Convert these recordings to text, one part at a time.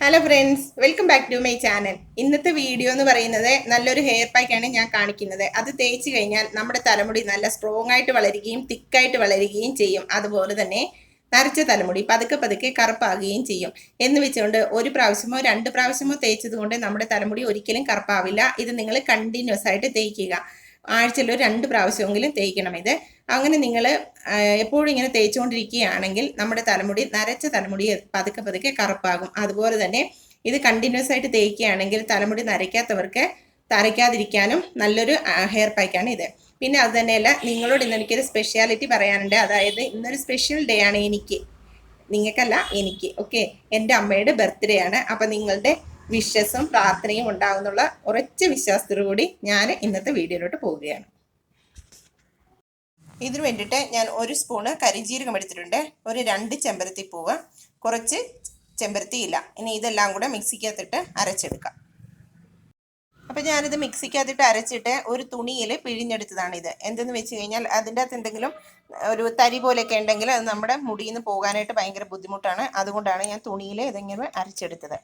Hello friends, welcome back to my channel. ഇന്നത്തെ video എന്ന് പറയുന്നത് നല്ലൊരു ഹെയർ പാക്കാണ് ഞാൻ കാണിക്കുന്നത്. അത് തേച്ച് കഴിഞ്ഞാൽ നമ്മുടെ തലമുടി നല്ല സ്ട്രോങ് ആയിട്ട് വളരുകയും തിക്കായിട്ട് വളരുകയും ചെയ്യും. അതുപോലെ തന്നെ നരച്ച തലമുടി പതുക്കെ പതുക്കെ കറുപ്പാകുകയും ചെയ്യും. എന്ന് വെച്ചുകൊണ്ട് ഒരു പ്രാവശ്യമോ രണ്ട് പ്രാവശ്യമോ തേച്ചത് കൊണ്ട് നമ്മുടെ തലമുടി ഒരിക്കലും കറുപ്പാവില്ല. ഇത് നിങ്ങൾ കണ്ടിന്യൂസ് ആയിട്ട് തേക്കുക. ആഴ്ചയിൽ ഒരു 2 പ്രാവശ്യമെങ്കിലും തേക്കണം ഇത്. അങ്ങനെ നിങ്ങൾ എപ്പോഴും ഇങ്ങനെ തേച്ചുകൊണ്ടിരിക്കുകയാണെങ്കിൽ നമ്മുടെ തലമുടി നരച്ച തലമുടി പതുക്കെ പതുക്കെ കറുപ്പാകും. അതുപോലെ തന്നെ ഇത് കണ്ടിന്യൂസ് ആയിട്ട് തേക്കുകയാണെങ്കിൽ തലമുടി നരയ്ക്കാത്തവർക്ക് തരയ്ക്കാതിരിക്കാനും നല്ലൊരു ഹെയർ പാക്കാണ് ഇത്. പിന്നെ അത് തന്നെയല്ല, നിങ്ങളോട് ഇന്ന് എനിക്കൊരു സ്പെഷ്യാലിറ്റി പറയാനുണ്ട്. അതായത് ഇന്നൊരു സ്പെഷ്യൽ ഡേ ആണ് എനിക്ക്, നിങ്ങൾക്കല്ല എനിക്ക്. ഓക്കെ, എൻ്റെ അമ്മയുടെ ബർത്ത്ഡേ ആണ്. അപ്പം നിങ്ങളുടെ വിശ്വസും പ്രാർത്ഥനയും ഉണ്ടാകുന്നുള്ള ഉറച്ച വിശ്വാസത്തോടുകൂടി ഞാൻ ഇന്നത്തെ വീഡിയോയിലോട്ട് പോവുകയാണ്. ഇതിനു വേണ്ടിയിട്ട് ഞാൻ 1 സ്പൂണ് കരിഞ്ജീരകം എടുത്തിട്ടുണ്ട്, ഒരു 2 ചെമ്പരത്തിപ്പൂവ്, കുറച്ച് ചെമ്പരത്തിയില. ഇനി ഇതെല്ലാം കൂടെ മിക്സിക്കകത്തിട്ട് അരച്ചെടുക്കാം. അപ്പം ഞാനിത് മിക്സിക്കകത്തിട്ട് അരച്ചിട്ട് ഒരു തുണിയിൽ പിഴിഞ്ഞെടുത്തതാണിത്. എന്തെന്ന് വെച്ച് കഴിഞ്ഞാൽ അതിൻ്റെ അകത്ത് എന്തെങ്കിലും ഒരു തരി പോലെയൊക്കെ ഉണ്ടെങ്കിൽ അത് നമ്മുടെ മുടിയിൽ നിന്ന് പോകാനായിട്ട് ഭയങ്കര ബുദ്ധിമുട്ടാണ്. അതുകൊണ്ടാണ് ഞാൻ തുണിയിൽ ഇതെങ്ങനെ അരച്ചെടുത്തത്.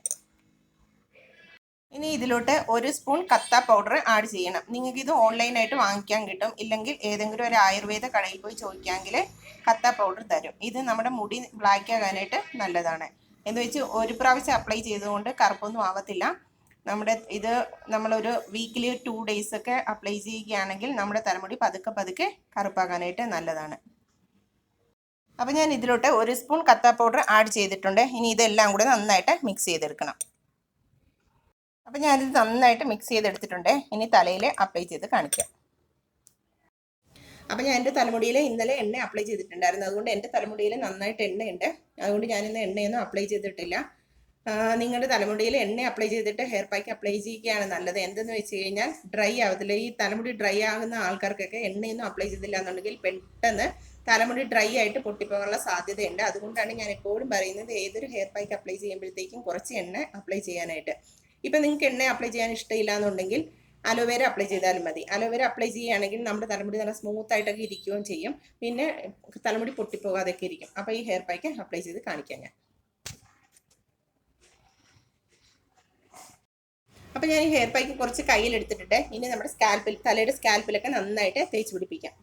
ഇനി ഇതിലോട്ട് 1 സ്പൂൺ കത്ത പൗഡർ ആഡ് ചെയ്യണം. നിങ്ങൾക്ക് ഇത് ഓൺലൈനായിട്ട് വാങ്ങിക്കാൻ കിട്ടും. ഇല്ലെങ്കിൽ ഏതെങ്കിലും ഒരു ആയുർവേദ കടയിൽ പോയി ചോദിക്കാമെങ്കിൽ കത്ത പൗഡർ തരും. ഇത് നമ്മുടെ മുടി ബ്ലാക്ക് ആകാനായിട്ട് നല്ലതാണ്. എന്ന് വെച്ച് ഒരു പ്രാവശ്യം അപ്ലൈ ചെയ്തുകൊണ്ട് കറുപ്പൊന്നും ആവത്തില്ല. ഇത് നമ്മളൊരു വീക്കിലി 2 days ഒക്കെ അപ്ലൈ ചെയ്യുകയാണെങ്കിൽ നമ്മുടെ തലമുടി പതുക്കെ പതുക്കെ കറുപ്പാകാനായിട്ട് നല്ലതാണ്. അപ്പം ഞാൻ ഇതിലോട്ട് 1 സ്പൂൺ കത്ത പൗഡർ ആഡ് ചെയ്തിട്ടുണ്ട്. ഇനി ഇതെല്ലാം കൂടെ നന്നായിട്ട് മിക്സ് ചെയ്തെടുക്കണം. അപ്പം ഞാനിത് നന്നായിട്ട് മിക്സ് ചെയ്തെടുത്തിട്ടുണ്ട്. ഇനി തലയിൽ അപ്ലൈ ചെയ്ത് കാണിക്കാം. അപ്പം ഞാൻ എൻ്റെ തലമുടിയിൽ ഇന്നലെ എണ്ണ അപ്ലൈ ചെയ്തിട്ടുണ്ടായിരുന്നു. അതുകൊണ്ട് എൻ്റെ തലമുടിയിൽ നന്നായിട്ട് എണ്ണയുണ്ട്. അതുകൊണ്ട് ഞാനിന്ന് എണ്ണയൊന്നും അപ്ലൈ ചെയ്തിട്ടില്ല. നിങ്ങളുടെ തലമുടിയിൽ എണ്ണ അപ്ലൈ ചെയ്തിട്ട് ഹെയർ പാക്ക് അപ്ലൈ ചെയ്യുകയാണ് നല്ലത്. എന്തെന്ന് വെച്ച് കഴിഞ്ഞാൽ ഡ്രൈ ആവത്തില്ല. ഈ തലമുടി ഡ്രൈ ആകുന്ന ആൾക്കാർക്കൊക്കെ എണ്ണയൊന്നും അപ്ലൈ ചെയ്തില്ല എന്നുണ്ടെങ്കിൽ പെട്ടെന്ന് തലമുടി ഡ്രൈ ആയിട്ട് പൊട്ടിപ്പോകാനുള്ള സാധ്യതയുണ്ട്. അതുകൊണ്ടാണ് ഞാൻ എപ്പോഴും പറയുന്നത് ഏതൊരു ഹെയർ പാക്ക് അപ്ലൈ ചെയ്യുമ്പോഴത്തേക്കും കുറച്ച് എണ്ണ അപ്ലൈ ചെയ്യാനായിട്ട്. ഇപ്പം നിങ്ങൾക്ക് എണ്ണ അപ്ലൈ ചെയ്യാൻ ഇഷ്ടമില്ല എന്നുണ്ടെങ്കിൽ അലോവേര അപ്ലൈ ചെയ്താലും മതി. അലോവേര അപ്ലൈ ചെയ്യുകയാണെങ്കിൽ നമ്മുടെ തലമുടി നല്ല സ്മൂത്ത് ആയിട്ടൊക്കെ ഇരിക്കുകയും ചെയ്യും. പിന്നെ തലമുടി പൊട്ടിപ്പോകാതെയൊക്കെ ഇരിക്കും. അപ്പോൾ ഈ ഹെയർ പാക്ക് അപ്ലൈ ചെയ്ത് കാണിക്കാം ഞാൻ. അപ്പം ഞാൻ ഈ ഹെയർ പാക്ക് കുറച്ച് കയ്യിലെടുത്തിട്ടുണ്ട്. ഇനി നമ്മുടെ തലയുടെ സ്കാൽപ്പിലൊക്കെ നന്നായിട്ട് തേച്ച് പിടിപ്പിക്കാം.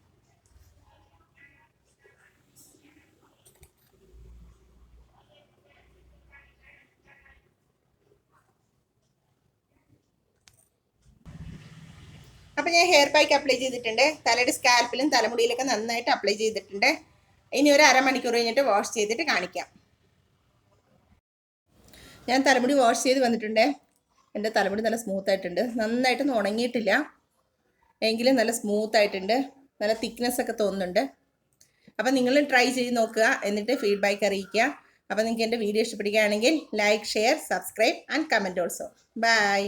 അപ്പം ഞാൻ ഹെയർ പാക്ക് അപ്ലൈ ചെയ്തിട്ടുണ്ട്. തലയുടെ സ്കാൽപ്പിലും തലമുടിയിലൊക്കെ നന്നായിട്ട് അപ്ലൈ ചെയ്തിട്ടുണ്ട്. ഇനി ഒരു അരമണിക്കൂർ കഴിഞ്ഞിട്ട് വാഷ് ചെയ്തിട്ട് കാണിക്കാം. ഞാൻ തലമുടി വാഷ് ചെയ്ത് വന്നിട്ടുണ്ട്. എൻ്റെ തലമുടി നല്ല സ്മൂത്തായിട്ടുണ്ട്. നന്നായിട്ടൊന്നും ഉണങ്ങിയിട്ടില്ല, എങ്കിലും നല്ല സ്മൂത്തായിട്ടുണ്ട്. നല്ല തിക്നെസ് ഒക്കെ തോന്നുന്നുണ്ട്. അപ്പം നിങ്ങൾ ട്രൈ ചെയ്ത് നോക്കുക, എന്നിട്ട് ഫീഡ്ബാക്ക് അറിയിക്കുക. അപ്പം നിങ്ങൾക്ക് എൻ്റെ വീഡിയോ ഇഷ്ടപ്പെടുകയാണെങ്കിൽ like, share, subscribe and comment also. By.